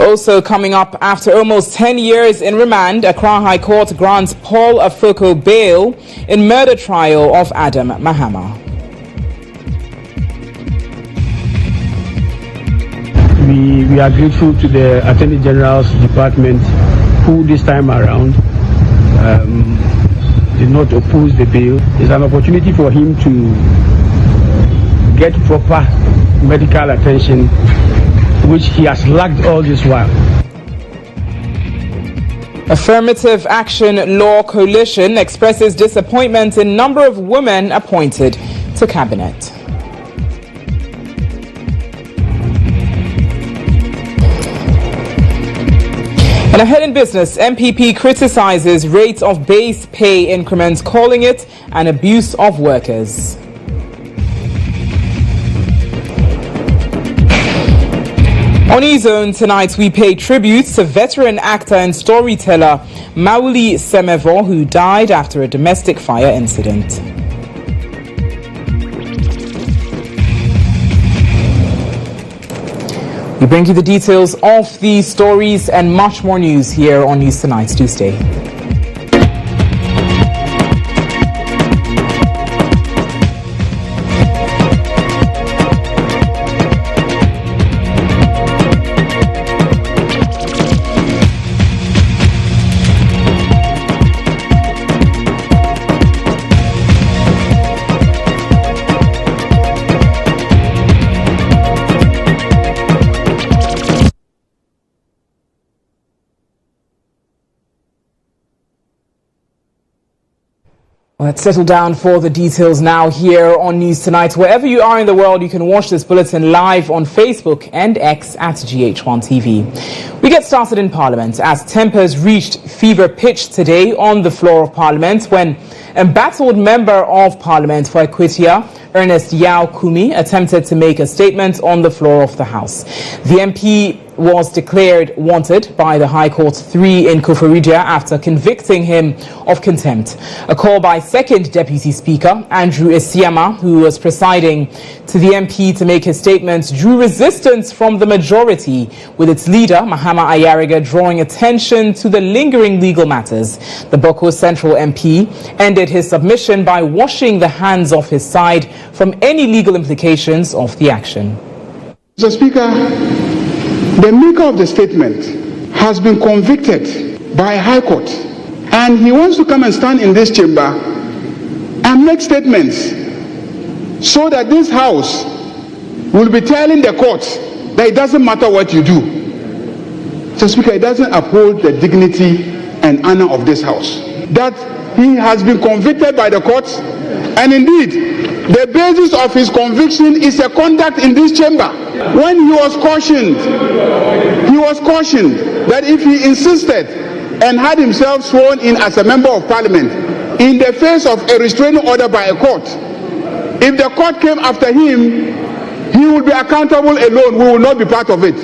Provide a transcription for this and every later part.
Also coming up, after almost 10 years in remand, Accra High Court grants Paul Afoko bail in murder trial of Adam Mahama. We are grateful to the Attorney General's Department, who this time around did not oppose the bail. It's an opportunity for him to get proper medical attention, which he has lacked all this while. Affirmative Action Law Coalition expresses disappointment in number of women appointed to cabinet. And ahead in business, MPP criticizes rates of base pay increments, calling it an abuse of workers. On GHOne tonight, we pay tribute to veteran actor and storyteller Mawuli Semevor, who died after a domestic fire incident. We bring you the details of these stories and much more news here on News Tonight. Do stay. Let's settle down for the details now here on News Tonight. Wherever you are in the world, you can watch this bulletin live on Facebook and X at GHOne TV. We get started in Parliament as tempers reached fever pitch today on the floor of Parliament when embattled Member of Parliament for Akwatia, Ernest Yao Kumi, attempted to make a statement on the floor of the House. The MP was declared wanted by the High Court 3 in Koforidua after convicting him of contempt. A call by Second Deputy Speaker Andrew Esiama, who was presiding, to the MP to make his statement drew resistance from the majority, with its leader Mahama Ayariga drawing attention to the lingering legal matters. The Boko Central MP ended his submission by washing the hands of his side from any legal implications of the action. Mr. Speaker, the maker of the statement has been convicted by a High Court, and he wants to come and stand in this chamber and make statements so that this House will be telling the court that it doesn't matter what you do. Mr. Speaker, it doesn't uphold the dignity and honor of this House. That he has been convicted by the courts, and indeed, the basis of his conviction is a conduct in this chamber. When he was cautioned that if he insisted and had himself sworn in as a member of Parliament in the face of a restraining order by a court, if the court came after him, he will be accountable alone. We will not be part of it.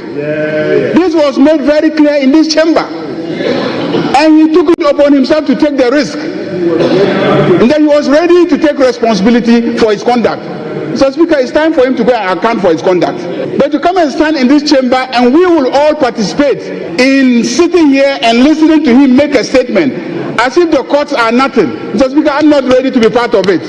This was made very clear in this chamber, and he took it upon himself to take the risk, and that he was ready to take responsibility for his conduct. Mr. Speaker, it's time for him to go and account for his conduct. But to come and stand in this chamber and we will all participate in sitting here and listening to him make a statement as if the courts are nothing. Mr. Speaker, I'm not ready to be part of it.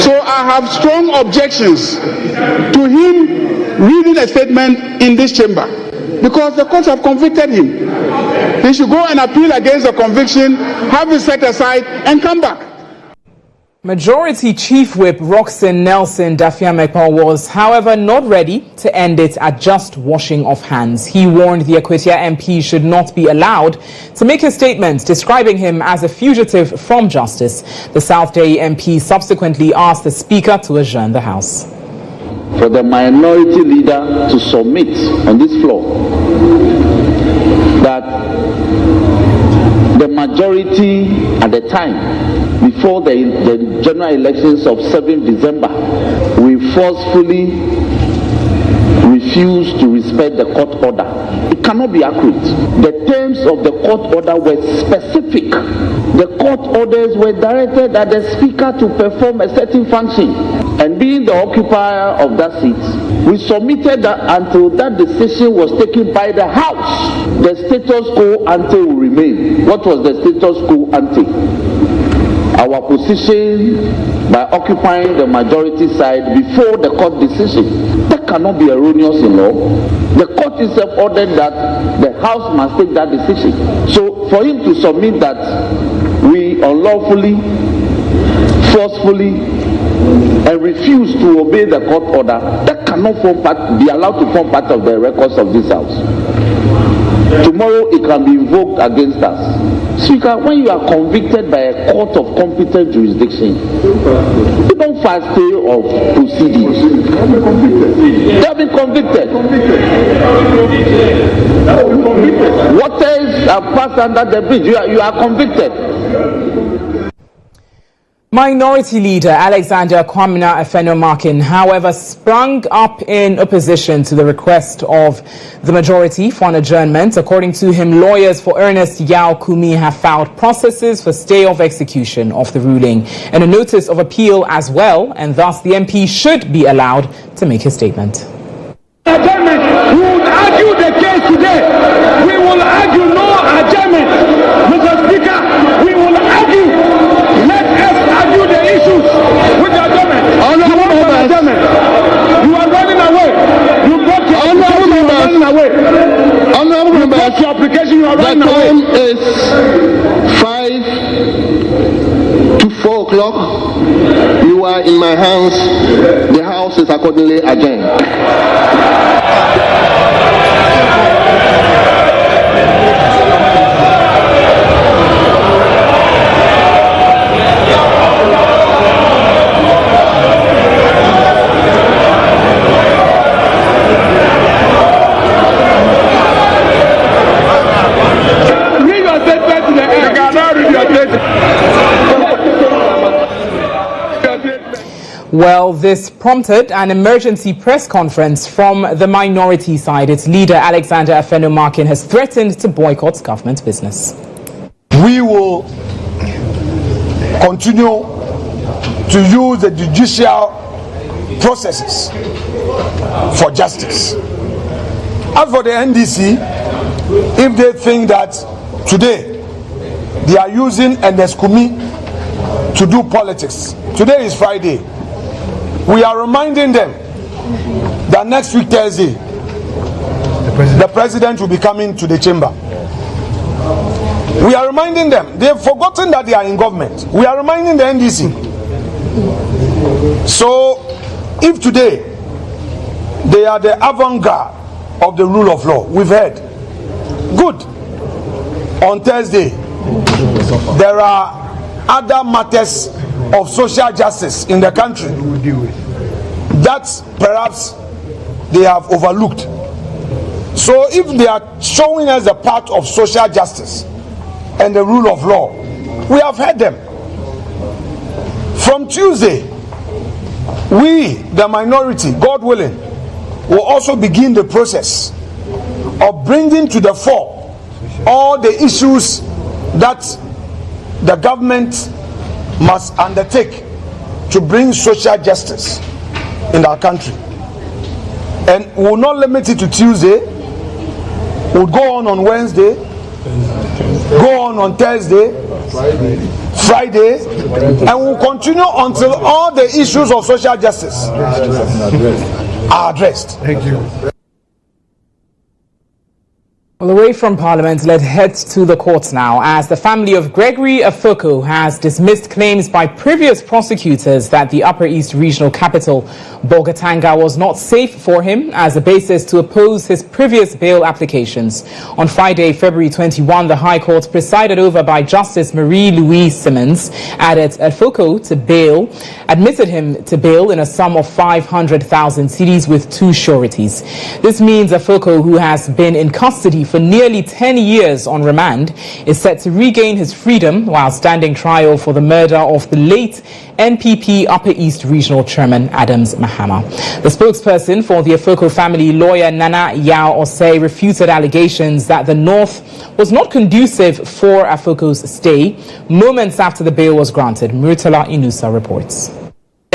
So I have strong objections to him reading a statement in this chamber, because the courts have convicted him. He should go and appeal against the conviction, have it set aside, and come back. Majority Chief Whip Roxanne Nelson Dafiamekpa was, however, not ready to end it at just washing of hands. He warned the Akwatia MP should not be allowed to make a statement describing him as a fugitive from justice. The South Day MP subsequently asked the Speaker to adjourn the House. For the minority leader to submit on this floor that the majority at the time, before the general elections of 7th December, we forcefully refused to respect the court order. It cannot be accurate. The terms of the court order were specific. The court orders were directed at the Speaker to perform a certain function. and being the occupier of that seat, we submitted that until that decision was taken by the House, the status quo ante will remain. What was the status quo ante? Our position by occupying the majority side before the court decision. That cannot be erroneous in law. The court itself ordered that the House must take that decision. So for him to submit that we unlawfully, forcefully, and refuse to obey the court order, that cannot be allowed to form part of the records of this House. Tomorrow it can be invoked against us. Speaker, when you are convicted by a court of competent jurisdiction, you don't fast stay of proceedings. They have been convicted. Waters are passed under the bridge. You are convicted. Minority leader Alexander Afoko, however, sprung up in opposition to the request of the majority for an adjournment. According to him, lawyers for Ernest Yao Kumi have filed processes for stay of execution of the ruling and a notice of appeal as well, and thus the MP should be allowed to make his statement. Adjournment. We will argue the case today. We will argue no adjournment. Mr. Speaker, we will argue. Let us argue the issues with the adjournment. You are running away. You brought your application, you are running away. You brought your application, you are running away. The time is 5 to 4 o'clock. You are in my hands. The House is accordingly adjourned. Well, this prompted an emergency press conference from the minority side. Its leader, Alexander Afoko, has threatened to boycott government business. We will continue to use the judicial processes for justice. As for the NDC, if they think that today they are using Ernest Kumi to do politics, today is Friday. We are reminding them that next week Thursday, the president will be coming to the chamber. We are reminding them. They've forgotten that they are in government. We are reminding the NDC. So, if today they are the avant-garde of the rule of law, we've heard. Good. On Thursday, there are other matters of social justice in the country that perhaps they have overlooked. So if they are showing us a part of social justice and the rule of law, we have heard them. From Tuesday, we, the minority, God willing, will also begin the process of bringing to the fore all the issues that the government must undertake to bring social justice in our country. And we will not limit it to Tuesday. We'll go on Wednesday, go on Thursday, Friday, and we'll continue until all the issues of social justice are addressed. Thank you. Well, away from Parliament, let's head to the courts now, as the family of Gregory Afoko has dismissed claims by previous prosecutors that the Upper East Regional Capital, Bolgatanga, was not safe for him as a basis to oppose his previous bail applications. On Friday, February 21, the High Court, presided over by Justice Marie-Louise Simmons, admitted him to bail in a sum of 500,000 cedis with 2 sureties. This means Afoko, who has been in custody for nearly 10 years on remand, is set to regain his freedom while standing trial for the murder of the late NPP Upper East Regional Chairman Adams Mahama. The spokesperson for the Afoko family, lawyer Nana Yao Osei, refuted allegations that the North was not conducive for Afoko's stay moments after the bail was granted. Murtala Inusa reports.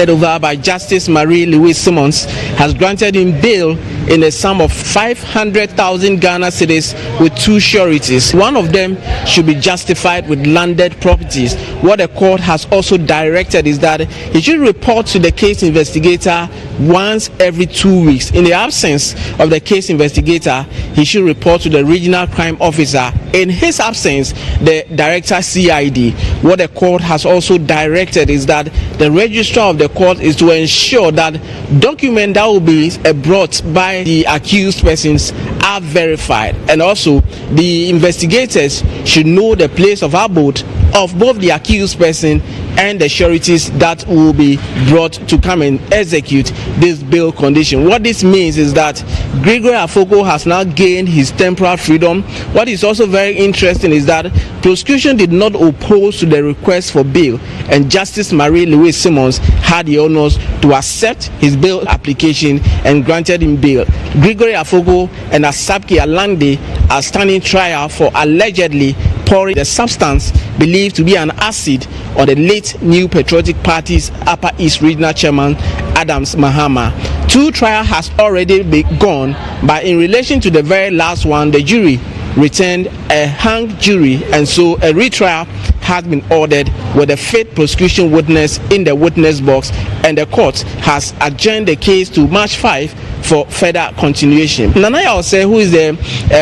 over by Justice Marie Louise Simmons has granted him bail in a sum of 500,000 Ghana cedis with 2 sureties. One of them should be justified with landed properties. What the court has also directed is that he should report to the case investigator once every 2 weeks. In the absence of the case investigator, he should report to the regional crime officer. In his absence, the director CID. What the court has also directed is that the registrar of the court is to ensure that documents that will be brought by the accused persons are verified, and also the investigators should know the place of abode of both the accused person and the sureties that will be brought to come and execute this bail condition. What this means is that Gregory Afoko has now gained his temporal freedom. What is also very interesting is that prosecution did not oppose to the request for bail, and Justice Marie Louise Simmons had the honors to accept his bail application and granted him bail. Gregory Afoko and Asabki Alande are standing trial for allegedly pouring the substance believed to be an acid on the late New Patriotic Party's Upper East Regional Chairman Adams Mahama. 2 trials has already begun, but in relation to the very last one, the jury returned a hung jury, and so a retrial has been ordered with a 5th prosecution witness in the witness box, and the court has adjourned the case to March 5 for further continuation. Nana Ose, who is the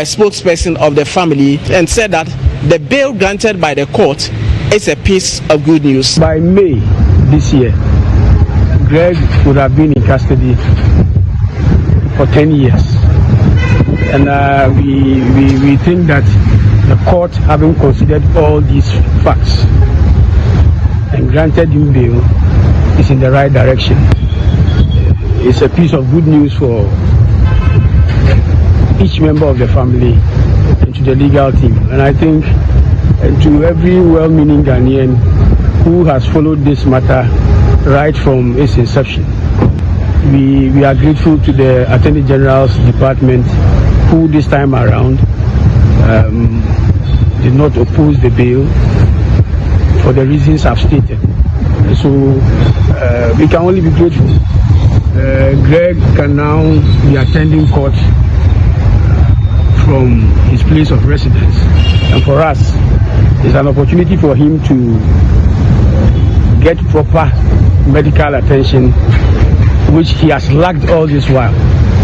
spokesperson of the family, and said that the bail granted by the court is a piece of good news. By May this year, Greg would have been in custody for 10 years. And we think that the court, having considered all these facts and granted him bail, is in the right direction. It's a piece of good news for each member of the family and to the legal team. And I think to every well-meaning Ghanaian who has followed this matter right from its inception, we are grateful to the Attorney General's Department, who this time around did not oppose the bail for the reasons I've stated. So we can only be grateful. Greg can now be attending court from his place of residence, and for us it's an opportunity for him to get proper medical attention, which he has lacked all this while.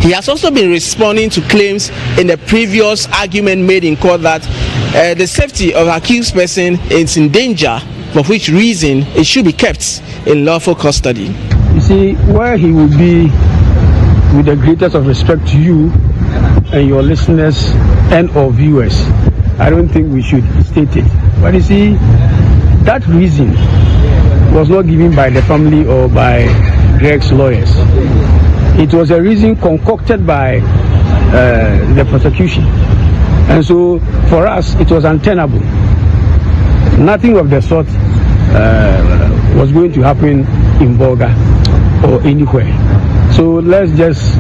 He has also been responding to claims in the previous argument made in court that the safety of accused person is in danger, for which reason it should be kept in lawful custody. You see, where he will be, with the greatest of respect to you and your listeners and or viewers, I don't think we should state it. But you see, that reason was not given by the family or by Greg's lawyers. It was a reason concocted by the prosecution. And so for us, it was untenable. Nothing of the sort was going to happen in Bolga or anywhere. So let's just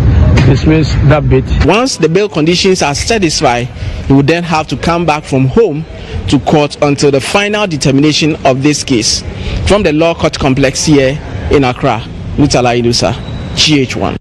dismiss that bit. Once the bail conditions are satisfied, he would then have to come back from home to court until the final determination of this case. From the Law Court Complex here in Accra, Natalie, GHOne.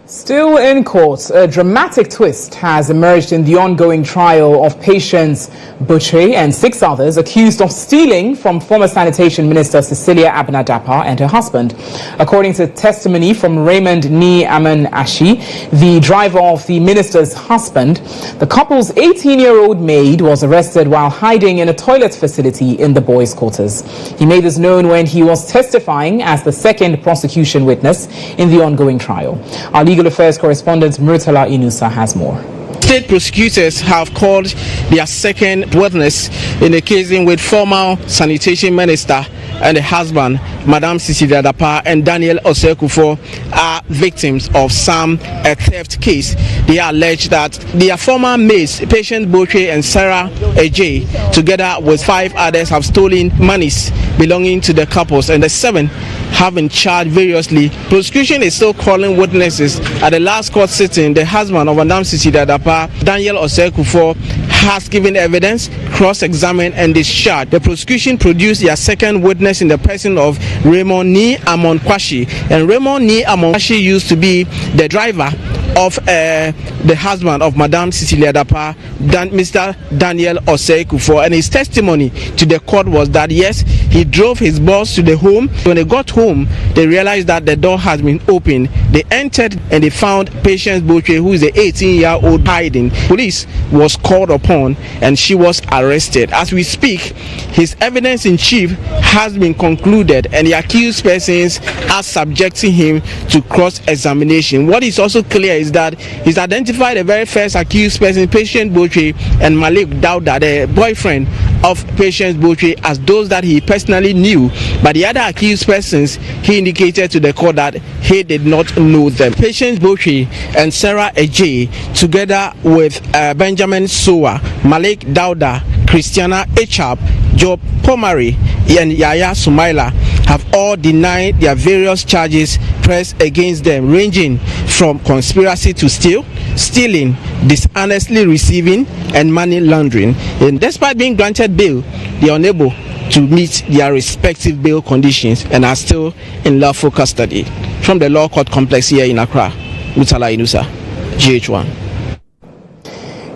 Still in court, a dramatic twist has emerged in the ongoing trial of Patience Butchie and 6 others accused of stealing from former Sanitation Minister Cecilia Abena-Dapaah and her husband. According to testimony from Raymond Ni Aman Ashi, the driver of the minister's husband, the couple's 18-year-old maid was arrested while hiding in a toilet facility in the boys' quarters. He made this known when he was testifying as the second prosecution witness in the ongoing trial. Our legal affairs correspondent Murtala Inusa has more. State prosecutors have called their second witness in the case in which former Sanitation Minister and the husband, Madam Cecilia Dapaah and Daniel Osekufo, are victims of a theft case. They allege that their former maids, Patience Butchie and Sarah Ej, together with 5 others, have stolen monies belonging to the couples, and the 7 have been charged variously. Prosecution is still calling witnesses. At the last court sitting, the husband of Madam Cecilia Dapaah, Daniel Osekufo, has given evidence, cross-examined, and discharged. The prosecution produced their second witness in the person of Raymond Ni Amon Kwashi. And Raymond Ni Amon Kwashi used to be the driver of the husband of Madame Cecilia Dapa, Mr. Daniel Osei-Kuffour, and his testimony to the court was that yes, he drove his boss to the home. When they got home, they realized that the door has been opened. They entered and they found Patience Botwe, who is the 18-year-old, hiding. Police was called upon and she was arrested. As we speak, his evidence in chief has been concluded and the accused persons are subjecting him to cross-examination. What is also clear is that he's identified the very first accused person, Patience Botwe, and Malik Dauda, the boyfriend of Patience Botwe, as those that he personally knew. But the other accused persons, he indicated to the court that he did not know them. Patience Botwe and Sarah Ejay, together with Benjamin Sowa, Malik Dauda, Christiana Echap, Job Pomari, and Yaya Sumaila, have all denied their various charges pressed against them, ranging from conspiracy to steal, stealing, dishonestly receiving, and money laundering. And despite being granted bail, they are unable to meet their respective bail conditions and are still in lawful custody. From the Law Court Complex here in Accra, Natalie, GHOne.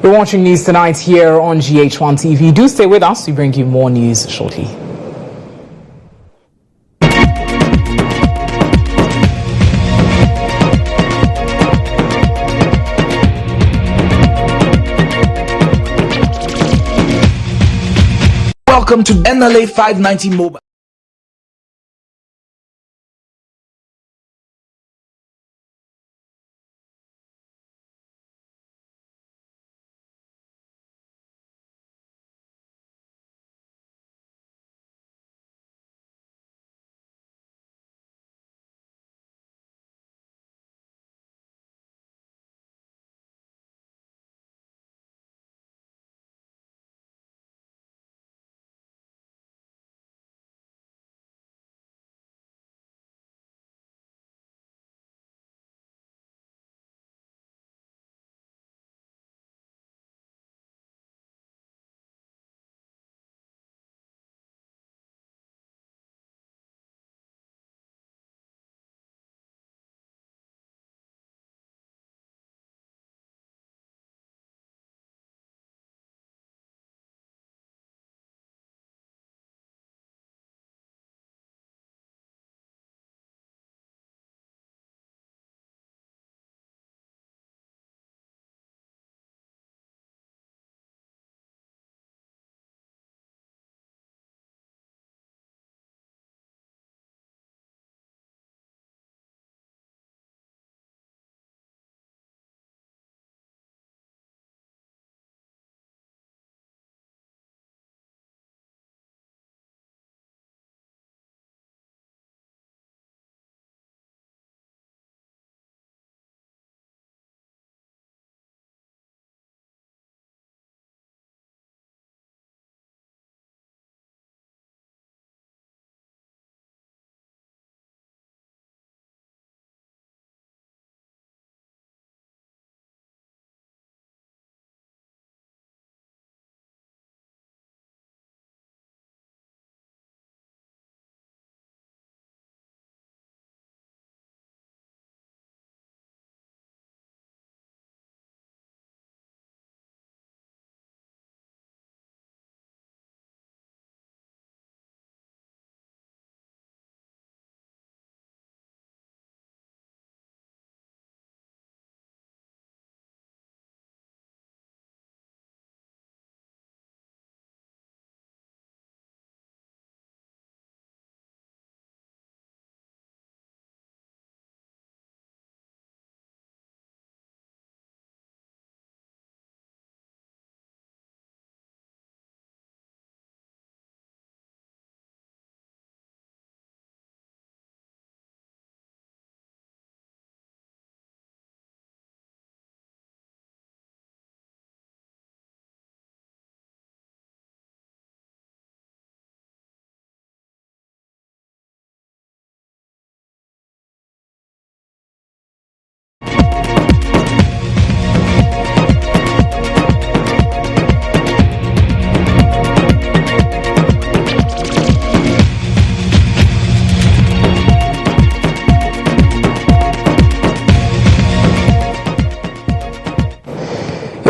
You're watching News Tonight here on GHOne TV. Do stay with us. We bring you more news shortly. Welcome to NLA 590 Mobile.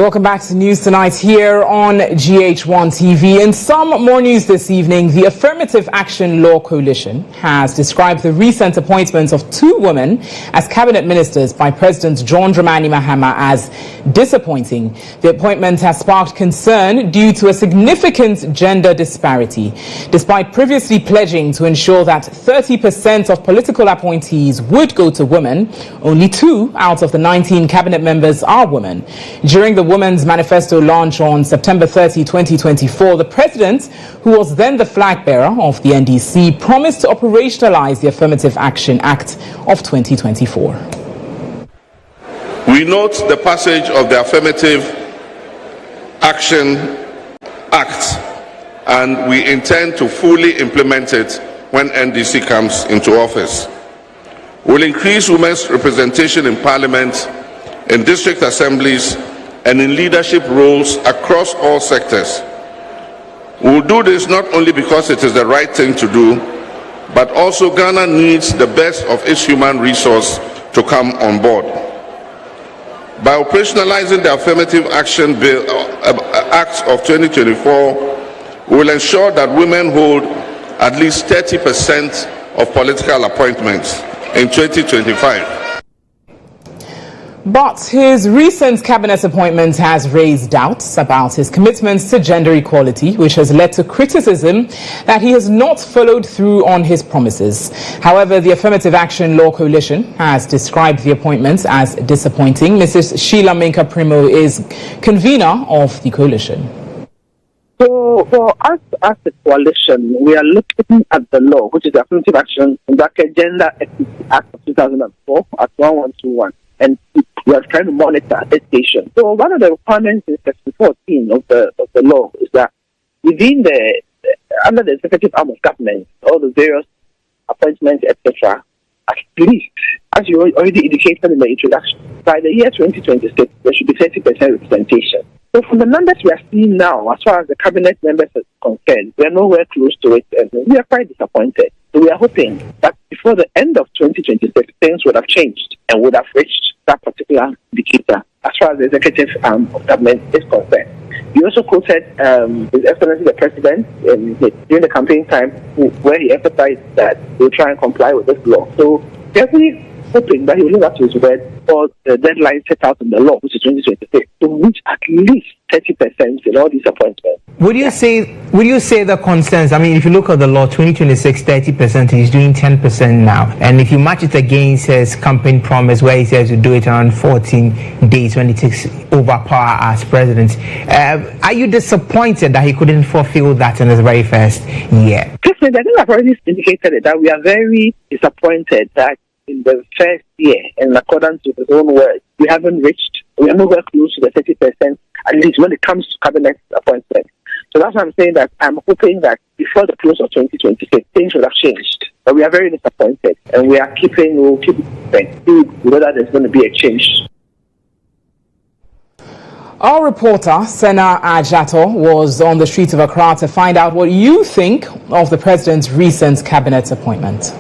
Welcome back to News Tonight here on GHOne TV. In some more news this evening, the Affirmative Action Law Coalition has described the recent appointments of 2 women as cabinet ministers by President John Dramani Mahama as disappointing. The appointment has sparked concern due to a significant gender disparity. Despite previously pledging to ensure that 30% of political appointees would go to women, only 2 out of the 19 cabinet members are women. During the Women's Manifesto launch on September 30, 2024, the president, who was then the flag bearer of the NDC, promised to operationalize the Affirmative Action Act of 2024. We note the passage of the Affirmative Action Act, and we intend to fully implement it when NDC comes into office. We'll increase women's representation in Parliament, in district assemblies, and in leadership roles across all sectors. We will do this not only because it is the right thing to do, but also Ghana needs the best of its human resource to come on board. By operationalizing the Affirmative Action Act of 2024, we will ensure that women hold at least 30% of political appointments in 2025. But his recent cabinet appointment has raised doubts about his commitments to gender equality, which has led to criticism that he has not followed through on his promises. However, the Affirmative Action Law Coalition has described the appointments as disappointing. Mrs. Sheila Minka Primo is convener of the coalition. So for us as a coalition, we are looking at the law, which is the Affirmative Action Gender Equity Act of 2004 at 1121. And we are trying to monitor education. So one of the requirements in Section 14 of the law is that within under the executive arm of government, all the various appointments, etc., at least, as you already indicated in the introduction, by the year 2026, there should be 30% representation. So from the numbers we are seeing now, as far as the cabinet members are concerned, we are nowhere close to it, and we are quite disappointed. So we are hoping that before the end of 2026, things would have changed and would have reached that particular indicator as far as the executive arm of government is concerned. He also quoted His Excellency the President during the campaign time, where he emphasized that he'll try and comply with this law. So definitely hoping that he will live up to his word for the deadline set out in the law, which is 2026, to reach at least 30% in all these appointments. Would you say the concerns? I mean, if you look at the law, 2026, 30%, he's doing 10% now. And if you match it against his campaign promise, where he says to do it around 14 days when he takes over power as president, are you disappointed that he couldn't fulfill that in his very first year? Definitely, I think I've already indicated it, that we are very disappointed that in the first year, in accordance with his own words, we are nowhere close to the 30%, at least when it comes to cabinet appointments. So that's why I'm saying that I'm hoping that before the close of 2026, things will have changed. But we are very disappointed, and we'll keep whether there's going to be a change. Our reporter, Sena Ajato, was on the streets of Accra to find out what you think of the president's recent cabinet appointment.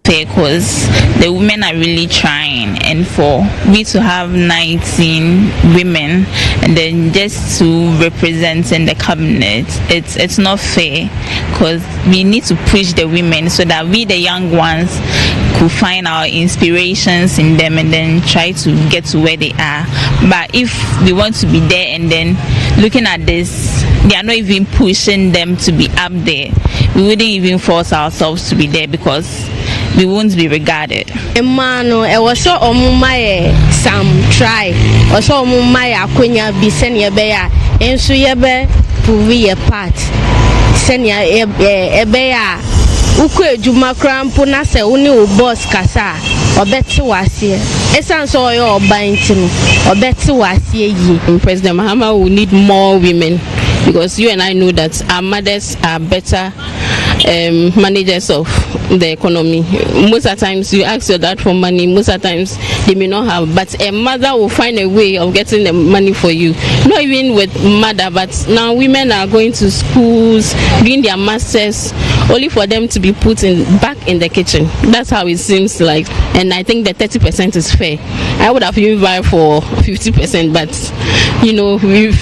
Because the women are really trying, and for we to have 19 women and then just to represent in the cabinet, it's not fair, because we need to push the women so that we, the young ones, could find our inspirations in them and then try to get to where they are. But if we want to be there and then looking at this, they are not even pushing them to be up there, we wouldn't even force ourselves to be there because we won't be regarded. Emano, I was so my some try, or so my Aquina be senior bear, and so yebe puvi a part. Senior ebea, Uque Juma Crampona se uni boss cassa, or better was here. Essence or your buying or better was here. President Mahama will need more women, because you and I know that our mothers are better managers of the economy. Most of the times you ask your dad for money, most of the times they may not have, but a mother will find a way of getting the money for you. Not even with mother, but now women are going to schools, doing their masters, only for them to be put back in the kitchen. That's how it seems like, and I think the 30% is fair. I would have even vied for 50%, but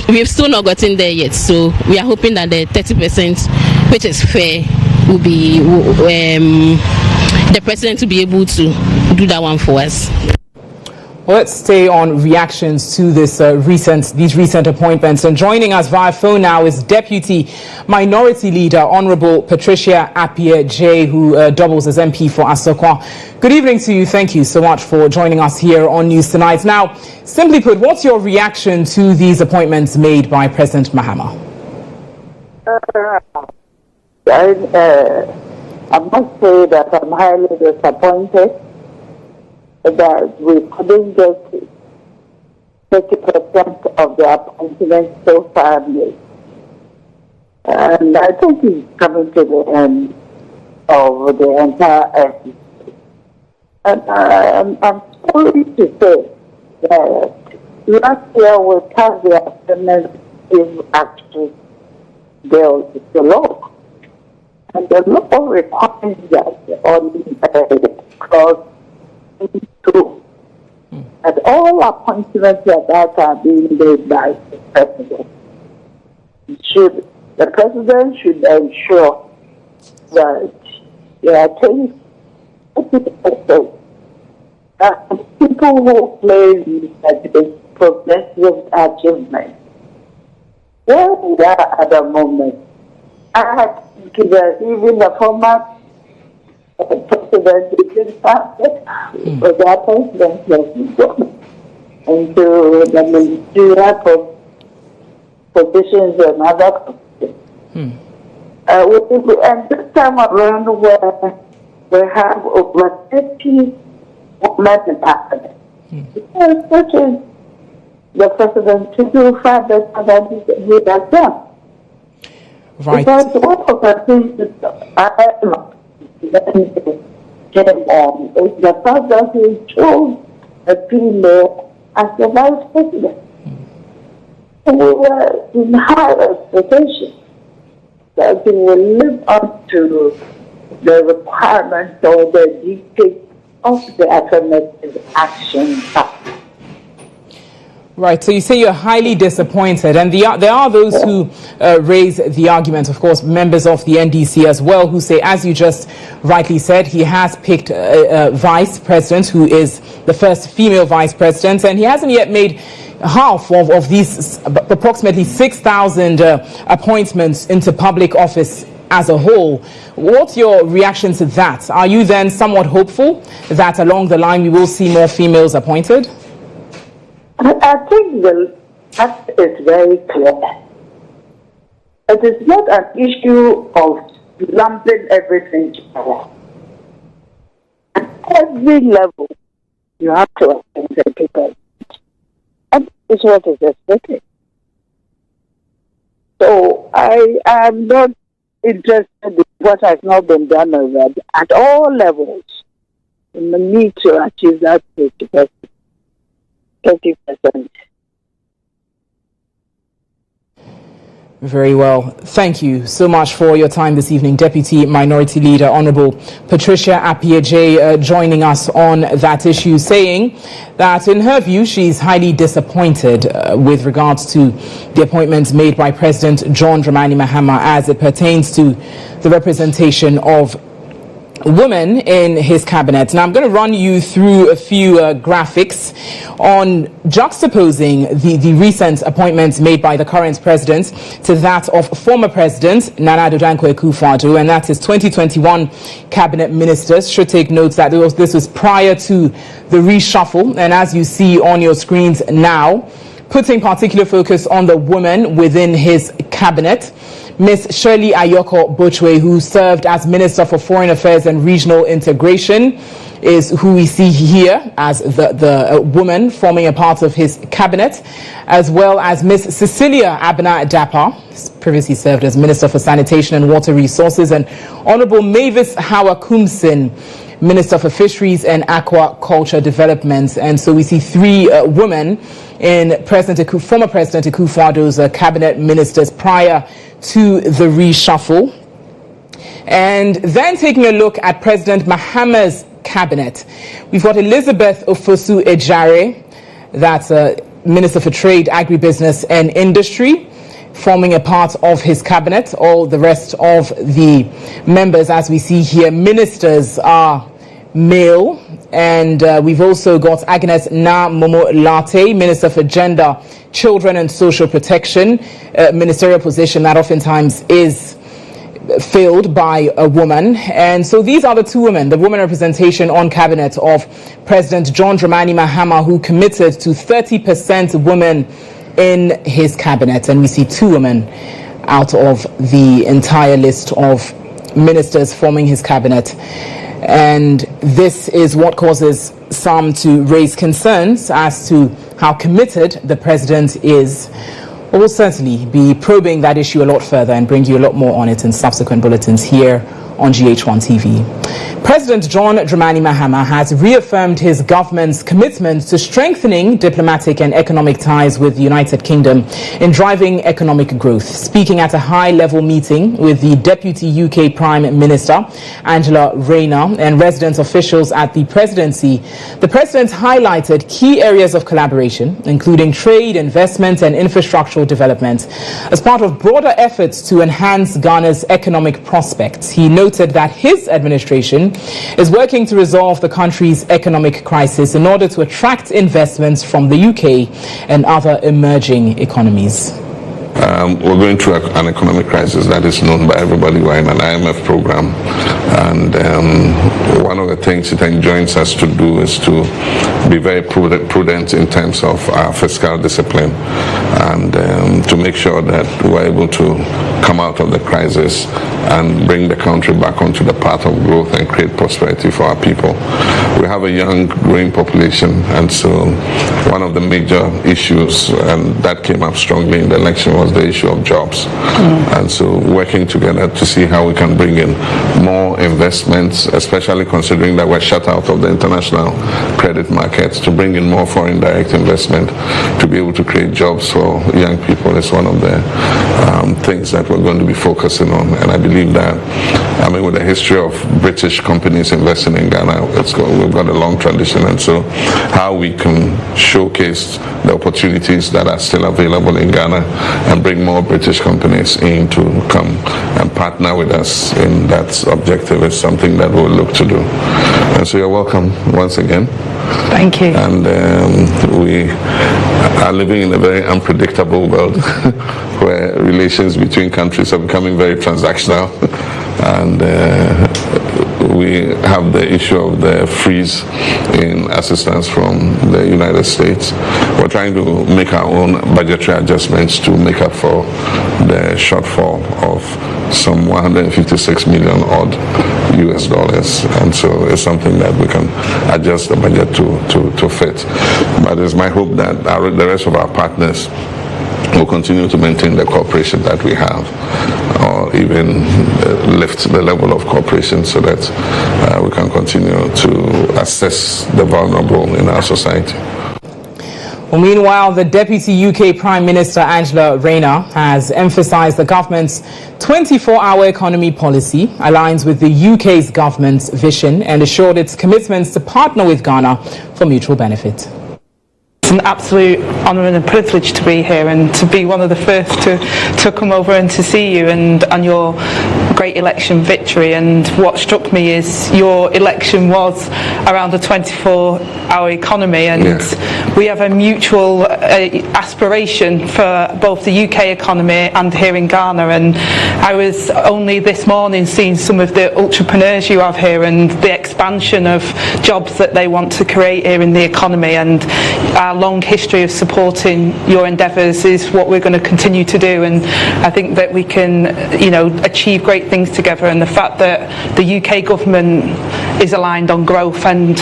we've still not gotten there yet. So we are hoping that the 30%, which is fair, will be the president to be able to do that one for us. Well, let's stay on reactions to these recent appointments. And joining us via phone now is Deputy Minority Leader Honorable Patricia Appiah-Jay, who doubles as MP for Afoko. Good evening to you. Thank you so much for joining us here on News Tonight. Now, simply put, what's your reaction to these appointments made by President Mahama? I must say that I'm highly disappointed that we couldn't get 30% of the appointments so far made. And I think it's coming to the end of the entire effort. And I'm sorry to say that last year we passed the affirmative action bill to the law. And the law requires that on clause 2 that all appointments that are being made by the president the president should ensure that they are taking people who claim that it's progressive achievement. Where we are at the moment, I think that even the former president didn't pass it, but the president was gone into the ministerial positions and other positions. And this time around, where we have over 50 women in cabinet, such as the president to do far better than he has done. Right. Because one of the things that I came on is the fact that he chose a female as the vice president. And we were in high expectation that he will live up to the requirements or the dictates of the affirmative action act. Right, so you say you're highly disappointed, and there are those who raise the argument, of course, members of the NDC as well, who say, as you just rightly said, he has picked a vice president who is the first female vice president, and he hasn't yet made half of these approximately 6,000 appointments into public office as a whole. What's your reaction to that? Are you then somewhat hopeful that along the line we will see more females appointed? I think that is very clear. It is not an issue of lumping everything together. At every level, you have to appoint the people. And this is what is expected. So I am not interested in what has not been done already. At all levels, we need to achieve that 50%. 30%. Very well. Thank you so much for your time this evening, Deputy Minority Leader Honorable Patricia Appiah-Jay, joining us on that issue, saying that in her view she's highly disappointed with regards to the appointments made by President John Dramani Mahama as it pertains to the representation of women in his cabinet. Now I'm going to run you through a few graphics on juxtaposing the recent appointments made by the current president to that of former president Nana Addo Dankwa Akufo-Addo, and that is 2021 cabinet ministers. Should take note that this was prior to the reshuffle, and as you see on your screens now, putting particular focus on the women within his cabinet. Ms. Shirley Ayoko Bochwe, who served as Minister for Foreign Affairs and Regional Integration, is who we see here as the woman forming a part of his cabinet, as well as Miss Cecilia Abena-Dapa, previously served as Minister for Sanitation and Water Resources, and Honorable Mavis Hawa-Kumsin, Minister for Fisheries and Aquaculture Development. And so we see three women in former President Akufo-Addo's cabinet ministers prior to the reshuffle. And then taking a look at President Mahama's cabinet, we've got Elizabeth Ofosu-Ejare, that's Minister for Trade, Agribusiness and Industry, forming a part of his cabinet. All the rest of the members, as we see here, ministers, are male. And we've also got Agnes Na-Momo-Late, Minister for Gender, Children and Social Protection, ministerial position that oftentimes is filled by a woman. And so these are the two women, the woman representation on cabinet of President John Dramani Mahama, who committed to 30% women in his cabinet. And we see two women out of the entire list of ministers forming his cabinet. And this is what causes some to raise concerns as to how committed the president is. We'll certainly be probing that issue a lot further and bring you a lot more on it in subsequent bulletins here on GHOne TV. President John Dramani Mahama has reaffirmed his government's commitment to strengthening diplomatic and economic ties with the United Kingdom in driving economic growth. Speaking at a high-level meeting with the Deputy UK Prime Minister, Angela Rayner, and resident officials at the presidency, the president highlighted key areas of collaboration, including trade, investment, and infrastructural development, as part of broader efforts to enhance Ghana's economic prospects. He noted that his administration is working to resolve the country's economic crisis in order to attract investments from the UK and other emerging economies. We're going through an economic crisis that is known by everybody. We're in an IMF program, and one of the things it enjoins us to do is to be very prudent in terms of our fiscal discipline, and to make sure that we're able to come out of the crisis and bring the country back onto the path of growth and create prosperity for our people. We have a young, growing population, and so one of the major issues, and that came up strongly in the election, was the issue of jobs. And so working together to see how we can bring in more investments, especially considering that we're shut out of the international credit markets, to bring in more foreign direct investment, to be able to create jobs for young people is one of the things that we're going to be focusing on. And I believe that, with the history of British companies investing in Ghana, we've got a long tradition, and so how we can showcase the opportunities that are still available in Ghana and bring more British companies in to come and partner with us in that objective is something that we'll look to do. And so you're welcome once again. Thank you. And we are living in a very unpredictable world where relations between countries are becoming very transactional, and we have the issue of the freeze in assistance from the United States. We're trying to make our own budgetary adjustments to make up for the shortfall of some 156 million odd US dollars, and so it's something that we can adjust the budget to fit. But it's my hope that the rest of our partners will continue to maintain the cooperation that we have, or even lift the level of cooperation so that we can continue to assess the vulnerable in our society. Well, meanwhile, the Deputy UK Prime Minister, Angela Rayner, has emphasized the government's 24-hour economy policy aligns with the UK's government's vision and assured its commitments to partner with Ghana for mutual benefit. It's an absolute honour and a privilege to be here and to be one of the first to come over and to see you and your great election victory. And what struck me is your election was around a 24-hour economy, and we have a mutual aspiration for both the UK economy and here in Ghana. And I was only this morning seeing some of the entrepreneurs you have here and the expansion of jobs that they want to create here in the economy, and our long history of supporting your endeavours is what we're going to continue to do, and I think that we can, achieve great things together. And the fact that the UK government is aligned on growth and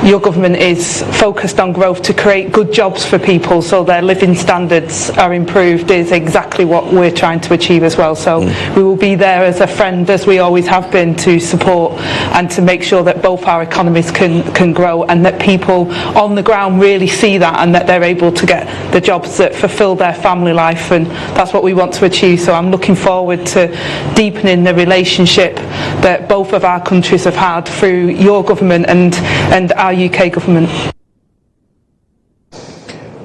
your government is focused on growth to create good jobs for people so their living standards are improved is exactly what we're trying to achieve as well. So we will be there as a friend, as we always have been, to support and to make sure that both our economies can grow, and that people on the ground really see that, and that they're able to get the jobs that fulfill their family life, and that's what we want to achieve. So I'm looking forward to deepening the relationship that both of our countries have had through your government and our UK government.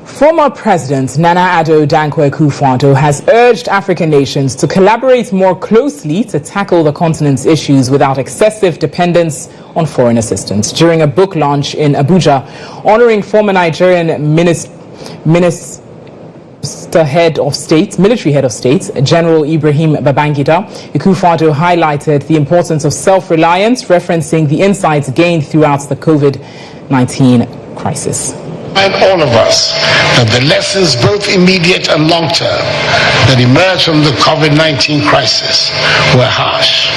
Former President Nana Addo Dankwa Akufo-Addo has urged African nations to collaborate more closely to tackle the continent's issues without excessive dependence on foreign assistance. During a book launch in Abuja, honoring former Nigerian military head of state, General Ibrahim Babangida, Akufo-Addo highlighted the importance of self-reliance, referencing the insights gained throughout the COVID-19 crisis. And all of us that the lessons, both immediate and long-term, that emerged from the COVID-19 crisis were harsh.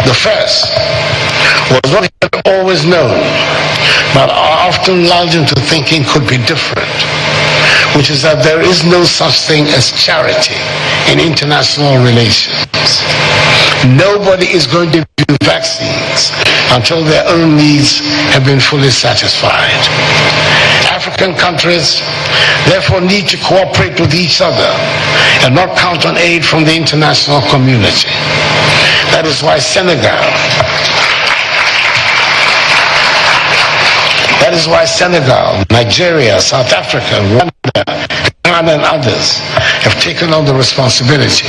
The first was what he had always known, but often lulled into thinking could be different, which is that there is no such thing as charity in international relations. Nobody is going to do vaccines until their own needs have been fully satisfied. African countries therefore need to cooperate with each other and not count on aid from the international community. That is why Senegal, Nigeria, South Africa, Rwanda, Ghana and others have taken on the responsibility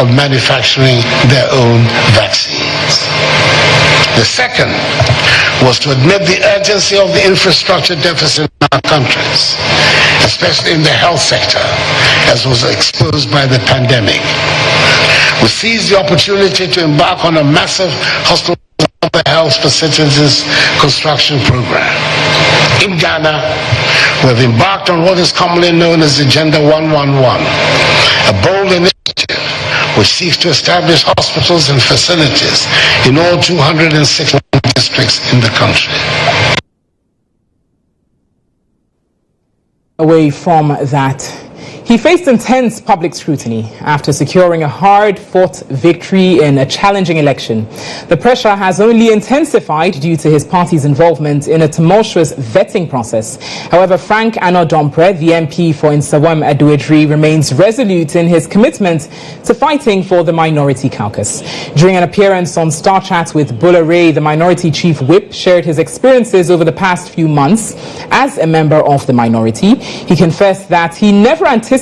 of manufacturing their own vaccines. The second was to admit the urgency of the infrastructure deficit in our countries, especially in the health sector, as was exposed by the pandemic. We seized the opportunity to embark on a massive hospital and other health facilities construction program. In Ghana, we've embarked on what is commonly known as Agenda 111, a bold initiative which seeks to establish hospitals and facilities in all 206 districts in the country. Away from that, he faced intense public scrutiny after securing a hard-fought victory in a challenging election. The pressure has only intensified due to his party's involvement in a tumultuous vetting process. However, Frank Anodompre, the MP for Nsawam Aduedri, remains resolute in his commitment to fighting for the minority caucus. During an appearance on Star Chat with Bulla Ray, the minority chief whip shared his experiences over the past few months as a member of the minority. He confessed that he never anticipated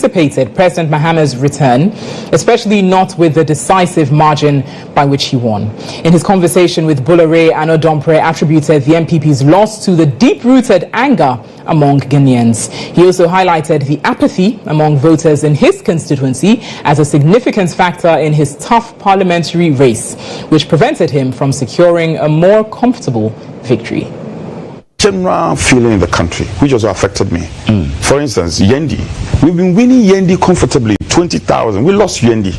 President Mahama's return, especially not with the decisive margin by which he won. In his conversation with Bulla Ray, Anodompre attributed the MPP's loss to the deep-rooted anger among Ghanaians. He also highlighted the apathy among voters in his constituency as a significant factor in his tough parliamentary race, which prevented him from securing a more comfortable victory. General feeling in the country, which also affected me. For instance, Yendi. We've been winning Yendi comfortably, 20,000. We lost Yendi.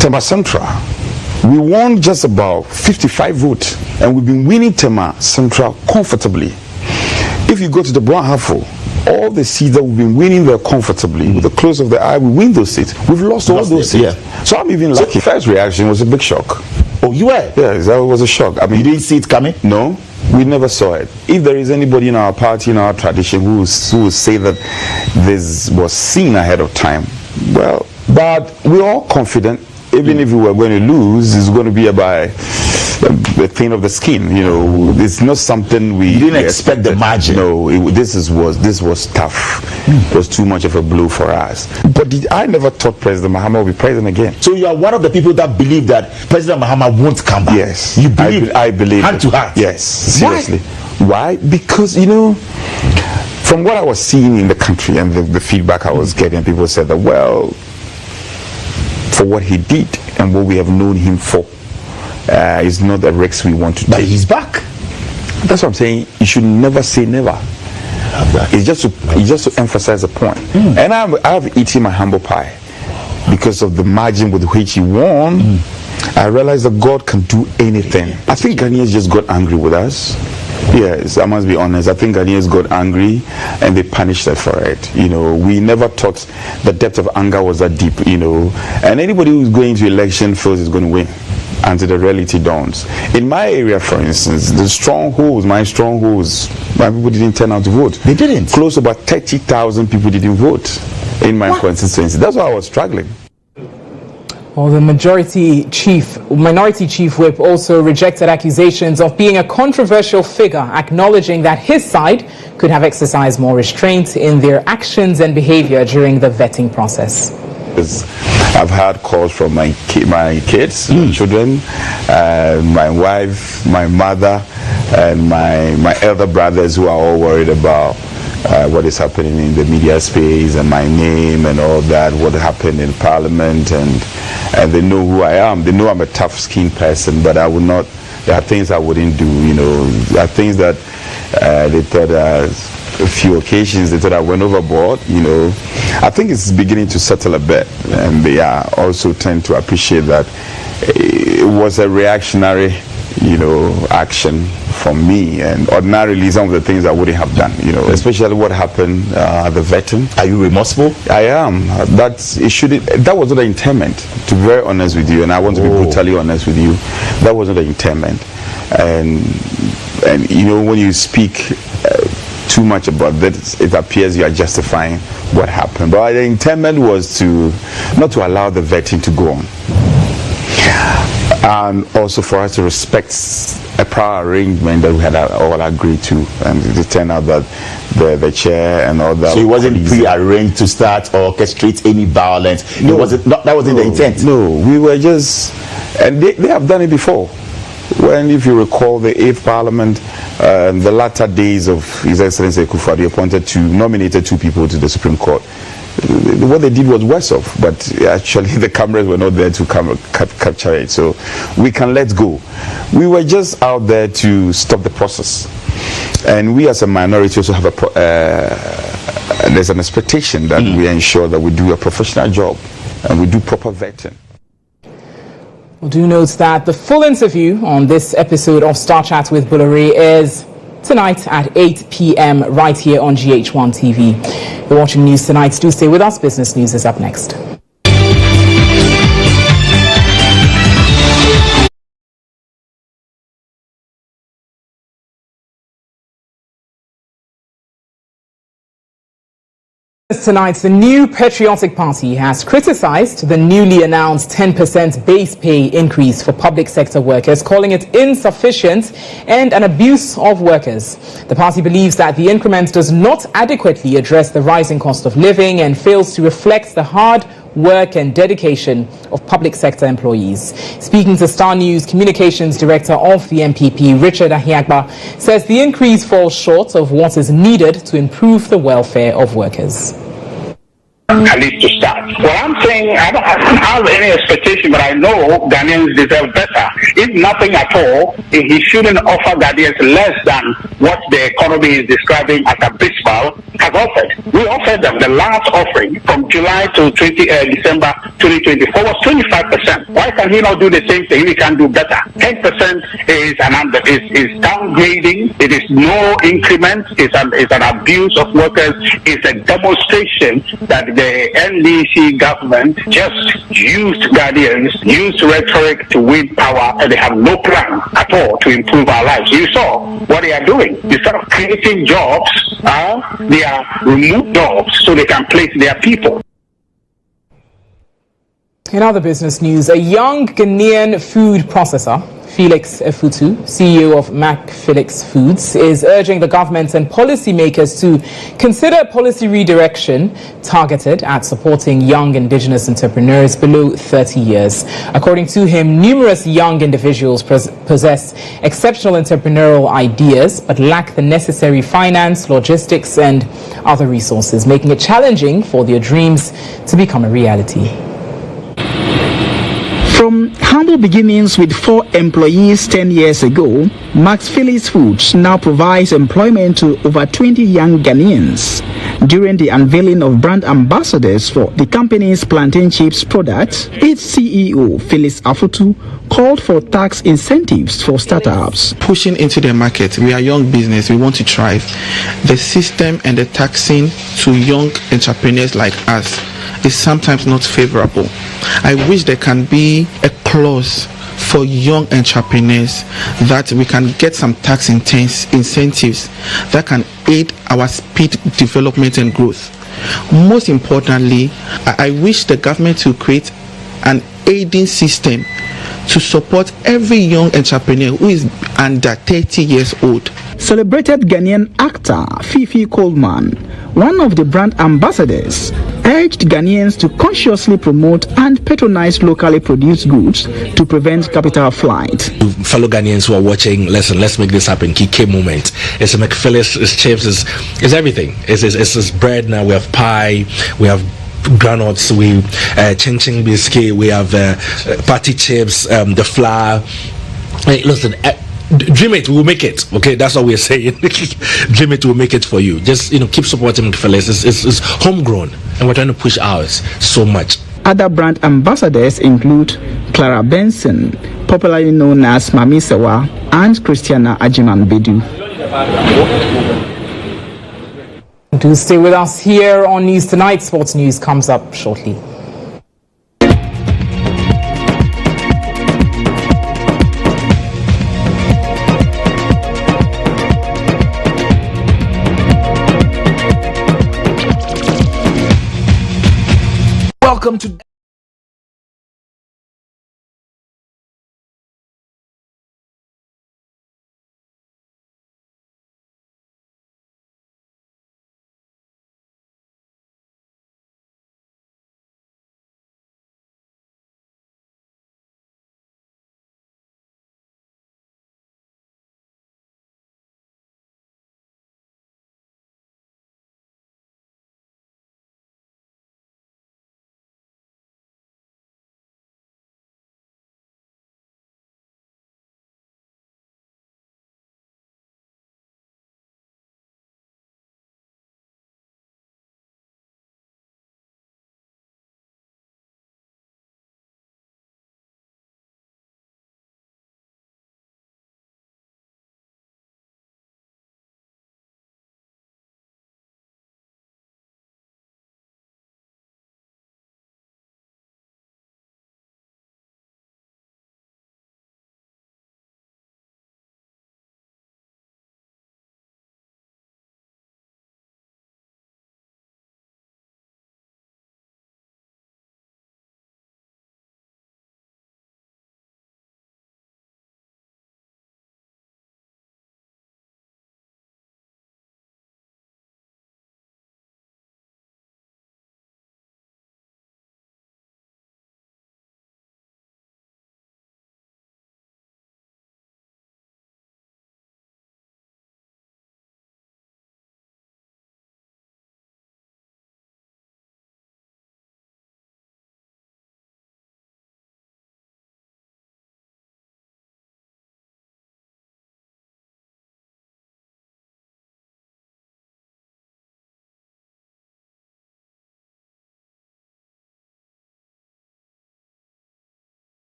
Tema Central, we won just about 55 votes, and we've been winning Tema Central comfortably. If you go to the Brown Hafo, all the seats that we've been winning there comfortably, with the close of the eye, we win those seats. We've lost all those seats. Yeah. So I'm even lucky. First reaction was a big shock. Oh, you were? Yes, that was a shock. I mean, you didn't see it coming? No, we never saw it. If there is anybody in our party, in our tradition, who will say that this was seen ahead of time, well, but we're all confident. Even if we were going to lose, it's going to be by the thin of the skin. You know, it's not something we didn't expect the margin. No, this was tough. It was too much of a blow for us. But I never thought President Mahama would be president again. So you are one of the people that believe that President Mahama won't come back. Yes, you believe. I believe. Hand to heart. Yes, seriously. Why? Because from what I was seeing in the country and the feedback I was getting, people said that, well, for what he did and what we have known him for, is not the Rex we want to do. But he's back. That's what I'm saying. You should never say never. It's just to emphasize the point. And I have eaten my humble pie because of the margin with which he won. I realized that God can do anything. I think Ghanaians just got angry with us. Yes, I must be honest. I think Ghanaians got angry and they punished us for it. We never thought the depth of anger was that deep, And anybody who's going to election feels is going to win until the reality dawns. In my area, for instance, my strongholds, my people didn't turn out to vote. They didn't. Close to about 30,000 people didn't vote in my constituency. That's why I was struggling. Well, the minority chief whip also rejected accusations of being a controversial figure, acknowledging that his side could have exercised more restraint in their actions and behavior during the vetting process. I've had calls from my kids, children, my wife, my mother, and my elder brothers who are all worried about what is happening in the media space and my name and all that, what happened in Parliament, and they know who I am. They know I'm a tough-skinned person, but I would not. There are things I wouldn't do. There are things that they thought a few occasions they thought I went overboard. I think it's beginning to settle a bit, and they also tend to appreciate that it was a reactionary action from me, and ordinarily some of the things I wouldn't have done, especially what happened the vetting. Are you remorseful? I am. That was not the intent, to be very honest with you, and I want to be brutally honest with you. That wasn't the intent, and when you speak too much about that, it appears you are justifying what happened. But the intent was not to allow the vetting to go on, and also for us to respect a prior arrangement that we had all agreed to, and it turned out that the chair and all that. So it wasn't pre-arranged to start or orchestrate any violence. That wasn't the intent. No, we were just, and they have done it before. When, if you recall, the 8th Parliament, the latter days of His Excellency Akufo-Addo nominated 2 people to the Supreme Court. What they did was worse off, but actually the cameras were not there to capture it, so we can let go. We were just out there to stop the process, and we as a minority also have there's an expectation that we ensure that we do a professional job and we do proper vetting. Well, do note that the full interview on this episode of Star Chat with Bulare is tonight at 8 p.m. right here on GHOne TV. You're watching News Tonight. Do stay with us. Business News is up next. Tonight, the New Patriotic Party has criticized the newly announced 10% base pay increase for public sector workers, calling it insufficient and an abuse of workers. The party believes that the increment does not adequately address the rising cost of living and fails to reflect the hard work and dedication of public sector employees. Speaking to Star News, Communications Director of the MPP, Richard Ahiagba, says the increase falls short of what is needed to improve the welfare of workers. At least to start. Well, I'm saying I don't have any expectation, but I know Ghanaians deserve better. If nothing at all, he shouldn't offer Ghanaians less than what the economy is describing as abysmal has offered. We offered them the last offering from July to December 2024 was 25%. Why can he not do the same thing? He can do better. 10% is downgrading. It is no increment. It's an abuse of workers. It's a demonstration that the NDC government just used Ghanaians, used rhetoric to win power, and they have no plan at all to improve our lives. You saw what they are doing. Instead of creating jobs, they are removing jobs so they can place their people. In other business news, a young Ghanaian food processor, Felix Efutu, CEO of Mac Felix Foods, is urging the government and policymakers to consider policy redirection targeted at supporting young indigenous entrepreneurs below 30 years. According to him, numerous young individuals possess exceptional entrepreneurial ideas but lack the necessary finance, logistics and other resources, making it challenging for their dreams to become a reality. From humble Humble beginnings with 4 employees 10 years ago, Max Phillips Foods now provides employment to over 20 young Ghanaians. During the unveiling of brand ambassadors for the company's plantain chips products, its CEO, Phyllis Afoko, called for tax incentives for startups. Pushing into the market, we are young business, we want to thrive. The system and the taxing to young entrepreneurs like us is sometimes not favorable. I wish there can be a clause for young entrepreneurs that we can get some tax incentives that can aid our speed development and growth. Most importantly, I wish the government to create an aiding system to support every young entrepreneur who is under 30 years old. Celebrated Ghanaian actor Fifi Coleman, one of the brand ambassadors, urged Ghanaians to consciously promote and patronize locally produced goods to prevent capital flight. Fellow Ghanaians who are watching, let's make this happen. Key moment. It's a McPhillips, it's chips, it's everything. It's bread now. We have pie, we have granuts, we ching ching biscuit, we have party chips, the flour. Hey, listen, dream it, we'll make it. Okay, that's what we're saying. Dream it, we'll make it for you. Just keep supporting McPhillips. It's homegrown, and we're trying to push ours so much. Other brand ambassadors include Clara Benson, popularly known as Mami Sewa, and Christiana Ajiman Bedu. Do stay with us here on News Tonight. Sports news comes up shortly. Welcome to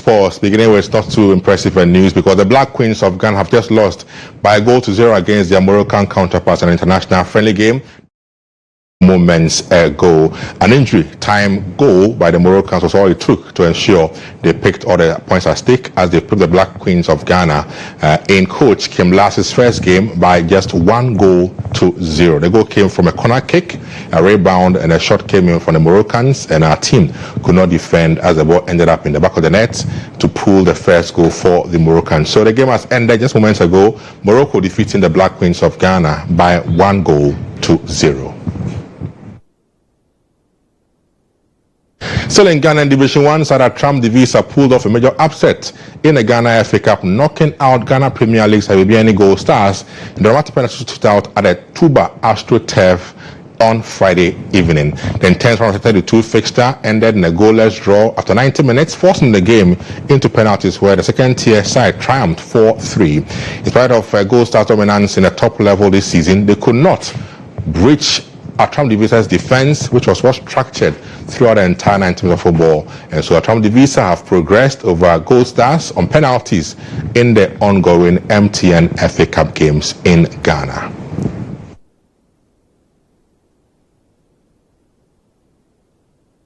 sports, beginning with not too impressive news because the Black Queens of Ghana have just lost by 1-0 against their Moroccan counterparts in an international friendly game moments ago. An injury time goal by the Moroccans was all it took to ensure they picked all the points at stake as they put the Black Queens of Ghana in coach Kim Lass's first game by just 1-0. The goal came from a corner kick, a rebound, and a shot came in from the Moroccans, and our team could not defend as the ball ended up in the back of the net to pull the first goal for the Moroccans. So the game has ended just moments ago, Morocco defeating the Black Queens of Ghana by 1-0. Still in Ghana Division 1, Sada Tram Divisa pulled off a major upset in the Ghana FA Cup, knocking out Ghana Premier League's Habibiani Gold Stars in the dramatic penalty shootout at the Tuba AstroTurf on Friday evening. The intense round of 32 fixture ended in a goalless draw after 90 minutes, forcing the game into penalties where the second-tier side triumphed 4-3. In spite of Gold Stars' dominance in the top level this season, they could not breach Atram Divisa's defense, which was well structured throughout the entire 90 minutes of football. And so Atram Divisa have progressed over Gold Stars on penalties in the ongoing MTN FA Cup games in Ghana.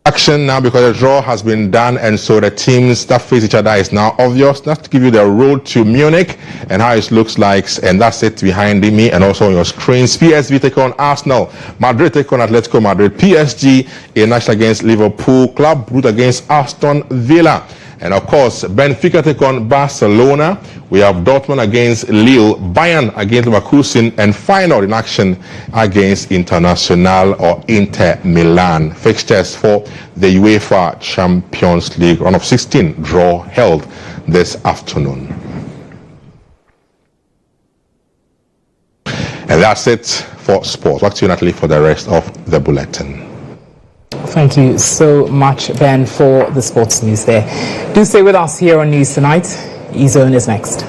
Action now because the draw has been done, and so the teams that face each other is now obvious. That's to give you the road to Munich and how it looks like, and that's it behind me and also on your screens. PSV take on Arsenal, Madrid take on Atletico Madrid, PSG in match against Liverpool, Club Brugge against Aston Villa. And of course, Benfica take on Barcelona. We have Dortmund against Lille, Bayern against Leverkusen, and final in action against Internacional or Inter Milan. Fixtures for the UEFA Champions League round of 16 draw held this afternoon. And that's it for sports. Back to you, Natalie, for the rest of the bulletin. Thank you so much, Ben, for the sports news there. Do stay with us here on News Tonight. GHOne is next.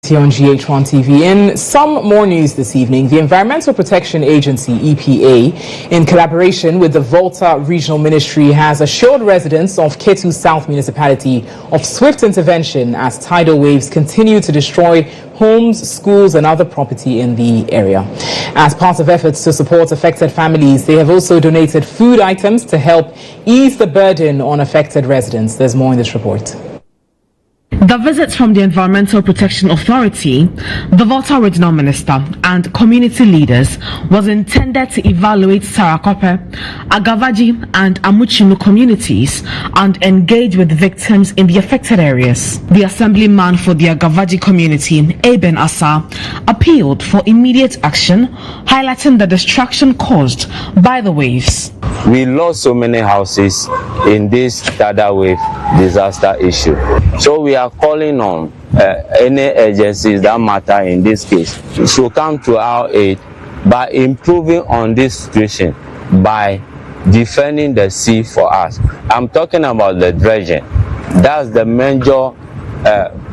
Here on GHOne TV. In some more news this evening, the Environmental Protection Agency, EPA, in collaboration with the Volta Regional Ministry, has assured residents of Ketu South Municipality of swift intervention as tidal waves continue to destroy homes, schools and other property in the area. As part of efforts to support affected families, they have also donated food items to help ease the burden on affected residents. There's more in this report. The visits from the Environmental Protection Authority, the Volta Regional Minister and community leaders was intended to evaluate Sarakope, Agavaji and Amuchinu communities and engage with victims in the affected areas. The assemblyman for the Agavaji community, Eben Asa, appealed for immediate action, highlighting the destruction caused by the waves. We lost so many houses in this tidal wave disaster issue. So we are calling on any agencies that matter in this case to come to our aid by improving on this situation, by defending the sea for us. I'm talking about the dredging. That's the major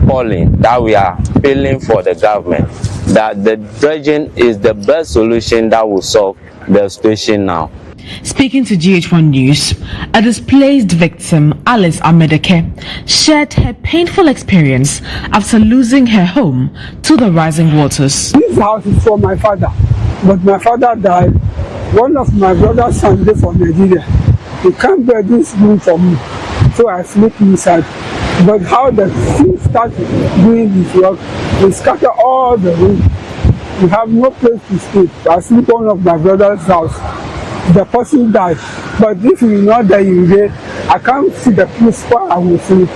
calling that we are appealing for the government, that the dredging is the best solution that will solve the situation now. Speaking to GHOne News, a displaced victim, Alice Amedeke, shared her painful experience after losing her home to the rising waters. This house is for my father, but my father died. One of my brother's sons is from Nigeria. He can't bear this room for me, so I sleep inside. But how the sea started doing this work, we scatter all the room. We have no place to sleep. I sleep in one of my brother's house. The person died. But if you know that you get, I can't see the place where I will sleep.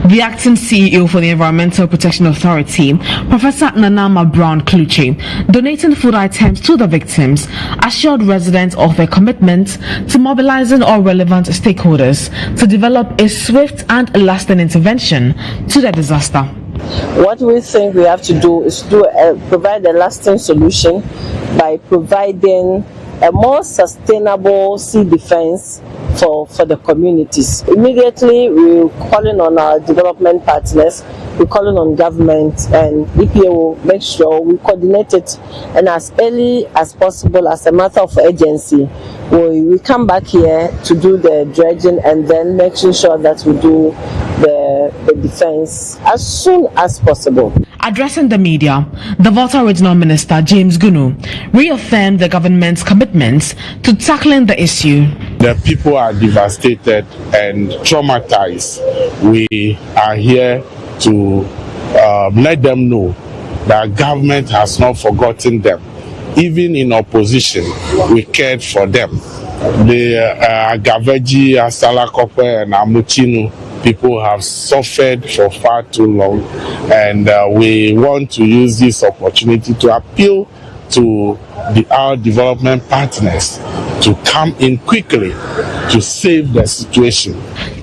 The acting CEO for the Environmental Protection Authority, Professor Nanama Brown-Kluche, donating food items to the victims, assured residents of their commitment to mobilizing all relevant stakeholders to develop a swift and lasting intervention to the disaster. What we think we have to do is to provide a lasting solution by providing a more sustainable sea defense for the communities. Immediately, we're calling on our development partners, we're calling on government, and EPA will make sure we coordinate it, and as early as possible, as a matter of urgency, we come back here to do the dredging and then making sure that we do the defense as soon as possible. Addressing the media, the Volta Regional Minister GHOne reaffirmed the government's commitments to tackling the issue. The people are devastated and traumatized. We are here to let them know that government has not forgotten them. Even in opposition, we cared for them. The Agavaji, Asalakope, and Amuchinu people have suffered for far too long, and we want to use this opportunity to appeal to our development partners to come in quickly to save the situation.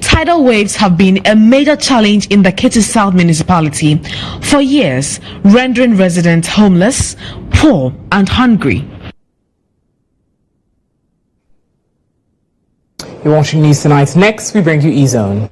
Tidal waves have been a major challenge in the Ketu South municipality for years, rendering residents homeless, poor, and hungry. You're watching News Tonight. Next, we bring you GHOne.